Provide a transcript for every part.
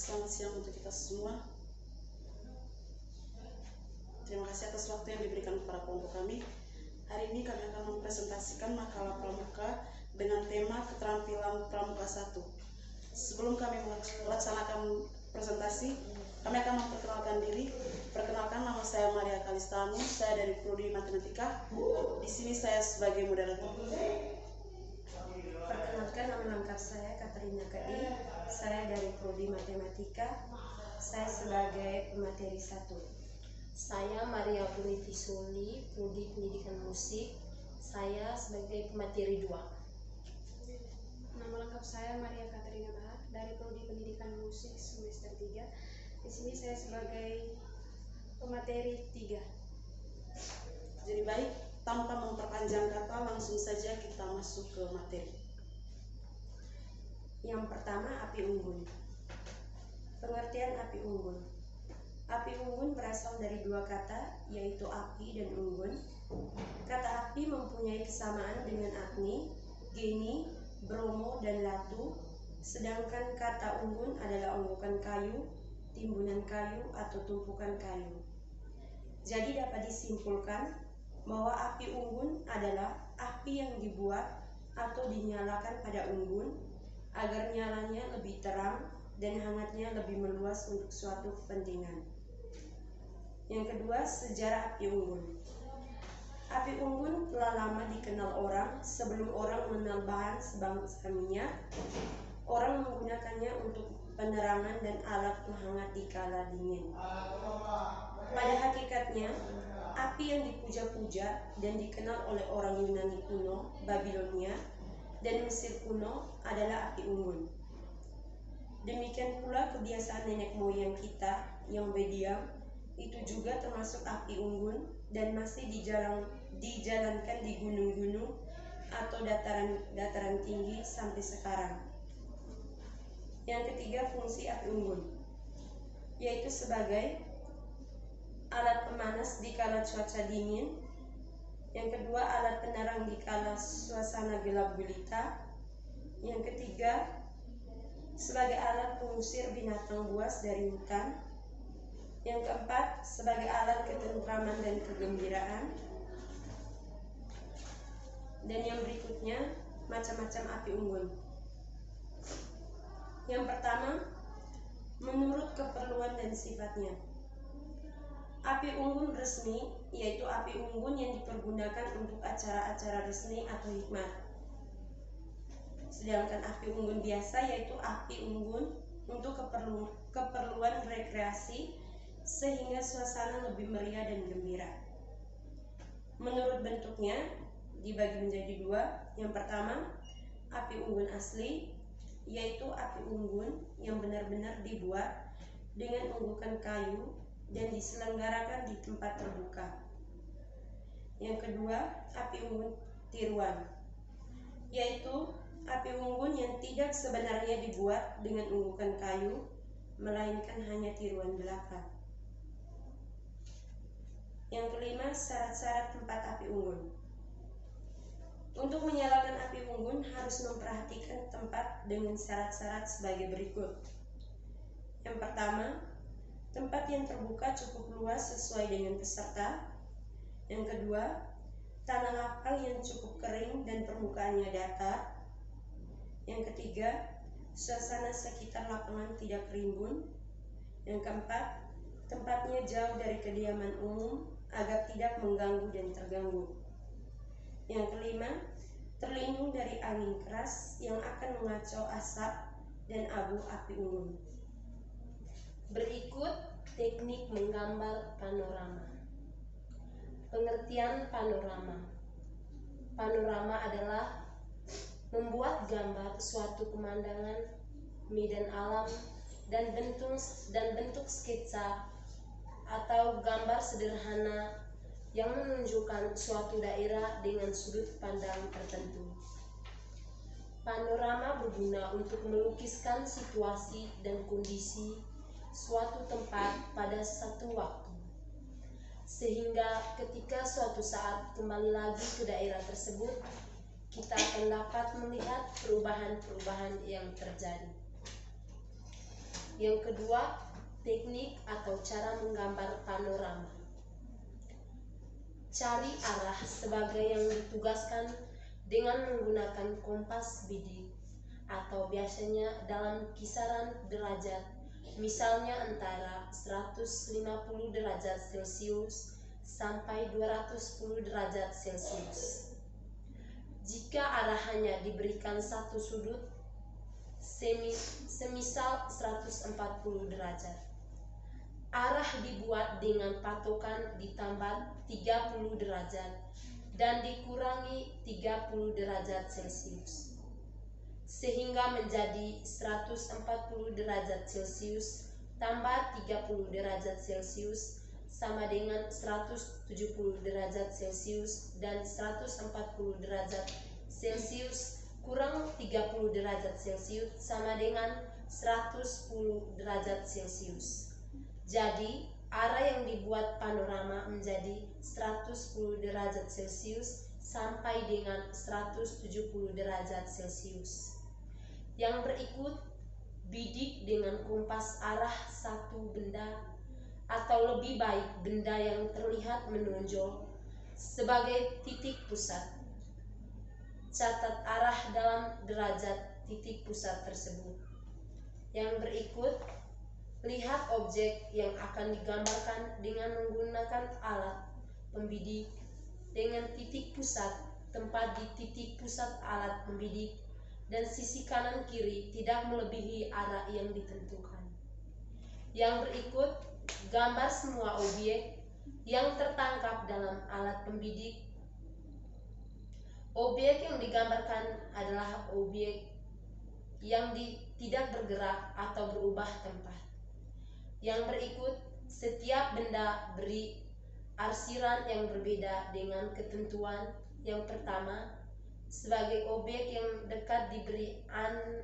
Selamat siang untuk kita semua. Terima kasih atas waktu yang diberikan kepada kelompok kami. Hari ini kami akan mempresentasikan makalah pramuka dengan tema keterampilan pramuka 1. Sebelum kami melaksanakan presentasi, kami akan memperkenalkan diri. Perkenalkan, nama saya Maria Kalistanu, saya dari Prodi Matematika. Di sini saya sebagai moderator. Perkenalkan, nama lengkap saya Katerina Kadi, saya dari Prodi Matematika, saya sebagai pemateri 1. Saya Maria Punitisuli, Prodi Pendidikan Musik, saya sebagai pemateri 2. Nama lengkap saya Maria Katerina Bahar dari Prodi Pendidikan Musik semester 3. Di sini saya sebagai pemateri 3. Jadi baik, tanpa memperpanjang kata, langsung saja kita masuk ke materi. Yang pertama, api unggun. Pengertian api unggun. Api unggun berasal dari dua kata, yaitu api dan unggun. Kata api mempunyai kesamaan dengan agni, geni, bromo, dan latu, sedangkan kata unggun adalah unggukan kayu, timbunan kayu, atau tumpukan kayu. Jadi dapat disimpulkan bahwa api unggun adalah api yang dibuat atau dinyalakan pada unggun agar nyalanya lebih terang dan hangatnya lebih meluas untuk suatu kepentingan. Yang kedua, sejarah api unggun. Api unggun telah lama dikenal orang. Sebelum orang mengenal bahan sebangsa minyak, orang menggunakannya untuk penerangan dan alat penghangat di kala dingin. Pada hakikatnya, api yang dipuja-puja dan dikenal oleh orang Yunani kuno, Babilonia, dan Mesir kuno adalah api unggun. Demikian pula kebiasaan nenek moyang kita yang berdiam itu juga termasuk api unggun dan masih dijalankan di gunung-gunung atau dataran tinggi sampai sekarang. Yang ketiga, fungsi api unggun, yaitu sebagai alat pemanas di kala cuaca dingin. Yang kedua, alat penerang di kala suasana gelap gulita. Yang ketiga, sebagai alat pengusir binatang buas dari hutan. Yang keempat, sebagai alat ketentraman dan kegembiraan. Dan yang berikutnya, macam-macam api unggun. Yang pertama, menurut keperluan dan sifatnya. Api unggun resmi, yaitu api unggun yang dipergunakan untuk acara-acara resmi atau hikmat. Sedangkan api unggun biasa yaitu api unggun untuk keperluan rekreasi sehingga suasana lebih meriah dan gembira. Menurut bentuknya dibagi menjadi dua. Yang pertama, api unggun asli, yaitu api unggun yang benar-benar dibuat dengan unggukan kayu dan diselenggarakan di tempat terbuka. Yang kedua, api unggun tiruan, yaitu api unggun yang tidak sebenarnya dibuat dengan unggukan kayu, melainkan hanya tiruan belaka. Yang kelima, syarat-syarat tempat api unggun. Untuk menyalakan api unggun harus memperhatikan tempat dengan syarat-syarat sebagai berikut. Yang pertama, tempat yang terbuka cukup luas sesuai dengan peserta. Yang kedua, tanah lapang yang cukup kering dan permukaannya datar. Yang ketiga, suasana sekitar lapangan tidak rimbun. Yang keempat, tempatnya jauh dari kediaman umum agar tidak mengganggu dan terganggu. Yang kelima, terlindung dari angin keras yang akan mengacau asap dan abu api unggun. Berikut teknik menggambar panorama. Pengertian panorama. Panorama adalah membuat gambar suatu pemandangan, medan alam, dan bentuk skitsa atau gambar sederhana yang menunjukkan suatu daerah dengan sudut pandang tertentu. Panorama berguna untuk melukiskan situasi dan kondisi suatu tempat pada satu waktu, sehingga ketika suatu saat kembali lagi ke daerah tersebut, kita akan dapat melihat perubahan-perubahan yang terjadi. Yang kedua, teknik atau cara menggambar panorama. Cari arah sebagai yang ditugaskan dengan menggunakan kompas bidik atau biasanya dalam kisaran derajat, misalnya antara 150 derajat Celcius sampai 210 derajat Celcius. Jika arahannya diberikan satu sudut, semisal 140 derajat, arah dibuat dengan patokan ditambah 30 derajat dan dikurangi 30 derajat Celcius, sehingga menjadi 140 derajat Celcius tambah 30 derajat Celcius sama dengan 170 derajat Celcius, dan 140 derajat Celcius kurang 30 derajat Celcius sama dengan 110 derajat Celcius. Jadi, arah yang dibuat panorama menjadi 110 derajat Celcius sampai dengan 170 derajat Celcius. Yang berikut, bidik dengan kompas arah satu benda atau lebih baik benda yang terlihat menonjol sebagai titik pusat. Catat arah dalam derajat titik pusat tersebut. Yang berikut, lihat objek yang akan digambarkan dengan menggunakan alat pembidik dengan titik pusat, tempat di titik pusat alat pembidik, dan sisi kanan kiri tidak melebihi arah yang ditentukan. Yang berikut, gambar semua objek yang tertangkap dalam alat pembidik. Objek yang digambarkan adalah objek yang tidak bergerak atau berubah tempat. Yang berikut, setiap benda beri arsiran yang berbeda dengan ketentuan. Yang pertama, sebagai objek yang dekat diberi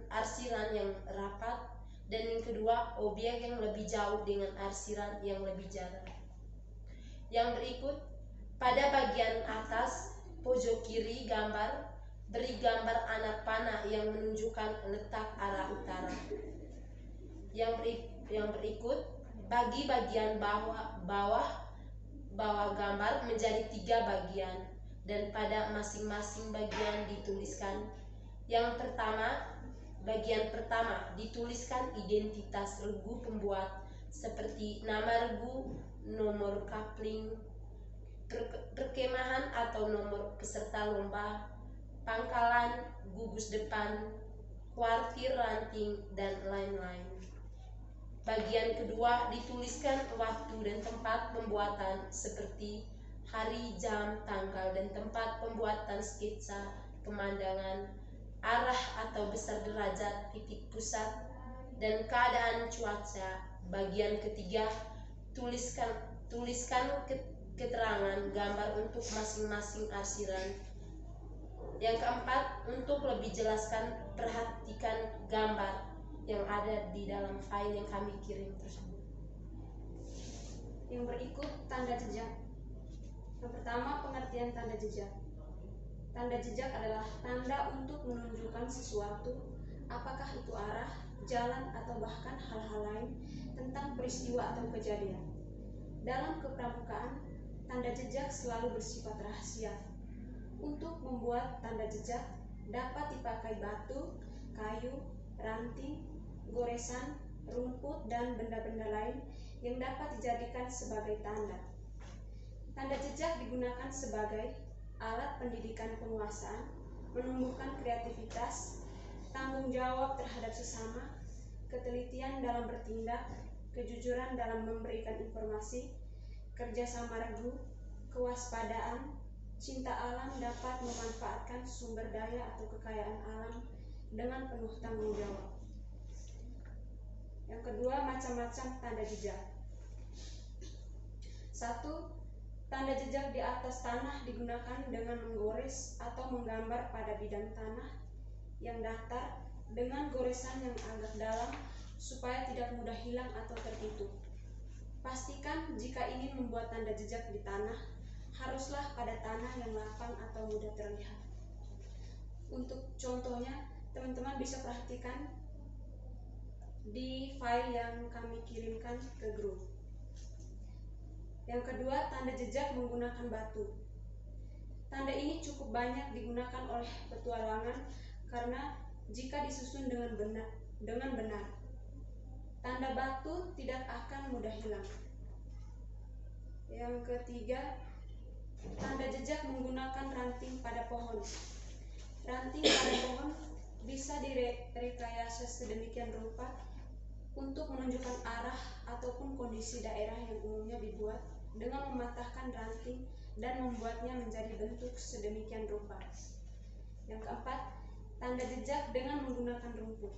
arsiran yang rapat, dan yang kedua, objek yang lebih jauh dengan arsiran yang lebih jarang. Yang berikut, pada bagian atas pojok kiri gambar, beri gambar anak panah yang menunjukkan letak arah utara. Yang berikut, bagi bagian bawah gambar menjadi 3 bagian, dan pada masing-masing bagian dituliskan. Yang pertama, bagian pertama dituliskan identitas regu pembuat seperti nama regu, nomor kapling, perkemahan atau nomor peserta lomba, pangkalan, gugus depan, kuartir ranting, dan lain-lain. Bagian kedua dituliskan waktu dan tempat pembuatan seperti hari, jam, tanggal, dan tempat pembuatan sketsa pemandangan, arah atau besar derajat titik pusat, dan keadaan cuaca. Bagian ketiga, tuliskan keterangan gambar untuk masing-masing arsiran. Yang keempat, untuk lebih jelaskan, perhatikan gambar yang ada di dalam file yang kami kirim tersebut. Yang berikut, tanda jejak. Yang pertama, pengertian tanda jejak. Tanda jejak adalah tanda untuk menunjukkan sesuatu, apakah itu arah, jalan, atau bahkan hal-hal lain tentang peristiwa atau kejadian. Dalam kepramukaan, tanda jejak selalu bersifat rahasia. Untuk membuat tanda jejak dapat dipakai batu, kayu, ranting, goresan, rumput, dan benda-benda lain yang dapat dijadikan sebagai tanda. Tanda jejak digunakan sebagai alat pendidikan penguasaan, menumbuhkan kreativitas, tanggung jawab terhadap sesama, ketelitian dalam bertindak, kejujuran dalam memberikan informasi, kerjasama regu, kewaspadaan, cinta alam, dapat memanfaatkan sumber daya atau kekayaan alam dengan penuh tanggung jawab. Yang kedua, macam-macam tanda jejak. 1. Tanda jejak di atas tanah digunakan dengan menggores atau menggambar pada bidang tanah yang datar dengan goresan yang agak dalam supaya tidak mudah hilang atau tertutup. Pastikan jika ingin membuat tanda jejak di tanah, haruslah pada tanah yang lapang atau mudah terlihat. Untuk contohnya, teman-teman bisa perhatikan di file yang kami kirimkan ke grup. Yang kedua, tanda jejak menggunakan batu. Tanda ini cukup banyak digunakan oleh petualangan karena jika disusun dengan benar, tanda batu tidak akan mudah hilang. Yang ketiga, tanda jejak menggunakan ranting pada pohon. Ranting pada pohon bisa direkayasa sedemikian rupa untuk menunjukkan arah ataupun kondisi daerah yang umumnya dibuat dengan mematahkan ranting dan membuatnya menjadi bentuk sedemikian rupa. Yang keempat, tanda jejak dengan menggunakan rumput.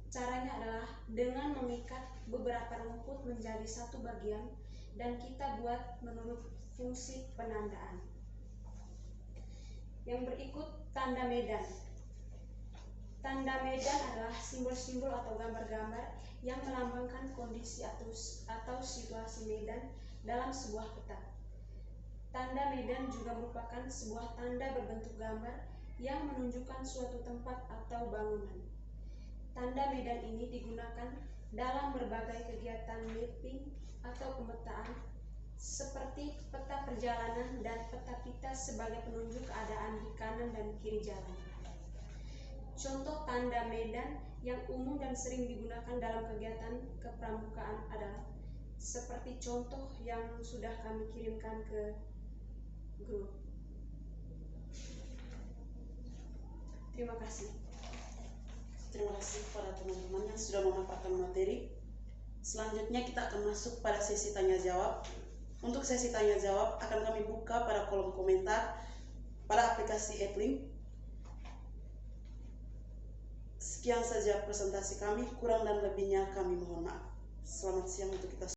Caranya adalah dengan mengikat beberapa rumput menjadi satu bagian dan kita buat menurut fungsi penandaan. Yang berikut, tanda medan. Tanda medan adalah simbol-simbol atau gambar-gambar yang melambangkan kondisi atau situasi medan dalam sebuah peta. Tanda medan juga merupakan sebuah tanda berbentuk gambar yang menunjukkan suatu tempat atau bangunan. Tanda medan ini digunakan dalam berbagai kegiatan mapping atau pemetaan seperti peta perjalanan dan peta pita sebagai penunjuk keadaan di kanan dan kiri jalan. Contoh tanda medan yang umum dan sering digunakan dalam kegiatan kepramukaan adalah seperti contoh yang sudah kami kirimkan ke grup. Terima kasih. Terima kasih kepada teman-teman yang sudah memaparkan materi. Selanjutnya kita akan masuk pada sesi tanya jawab. Untuk sesi tanya jawab akan kami buka pada kolom komentar pada aplikasi Eplink. Sekian saja presentasi kami, kurang dan lebihnya kami mohon maaf. Selamat siang untuk kita semua.